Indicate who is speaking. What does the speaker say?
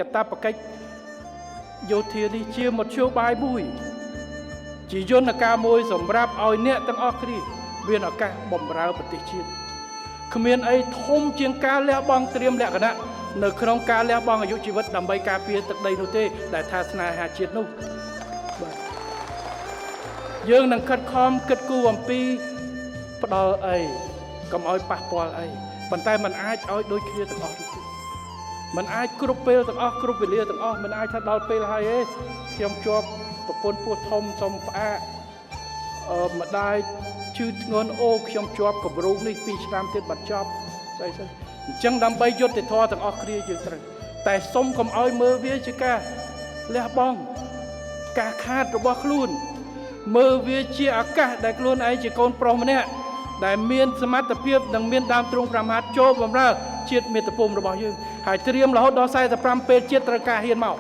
Speaker 1: កតាបកិច្ចយោធានេះជាមធ្យោបាយមួយជាយន្តការមួយសម្រាប់ឲ្យអ្នកទាំងអស់គ្នាមានឱកាសបម្រើប្រទេសជាតិគ្មានអីធំជាងការលះបង់ត្រៀមលក្ខណៈនៅក្នុងការលះបង់អាយុជីវិតដើម្បីការពារទឹកដីនោះទេដែលថាស្នេហាជាតិនោះបាទយើងនឹងខិតខំគិតគូរអំពីផ្ដល់អីកុំឲ្យប៉ះពាល់អីប៉ុន្តែมันអាចឲ្យដូចគ្នាទាំងអស់ទេมันអាចគ្រប់ពេលទាំងអស់គ្រប់វេលាទាំងអស់มันអាចថាដល់ពេលហើយទេខ្ញុំជាប់ប្រពន្ធពោះធំសុំផ្អាកម្ដាយឈឺធ្ងន់អូខ្ញុំជាប់គម្រោងនេះ2ឆ្នាំទៀតបាត់ចប់ស្អីអញ្ចឹងដើម្បីយុត្តិធម៌ទាំងអស់គ្នាយើងត្រូវតែសុំកុំឲ្យមើលវាជាការលះបង់ការខាតរបស់ខ្លួនមើលវាជាឱកាសដែលខ្លួនឯងជាកូនប្រុសម្នាក់ដែលមានសមត្ថភាពនិងមានដើមទ្រូង5ហត្ថចូលបម្រើជាតិមាតុភូមិរបស់យើងហើយត្រៀមរហូតដល់45ពេលជាតិត្រូវការហ៊ានមក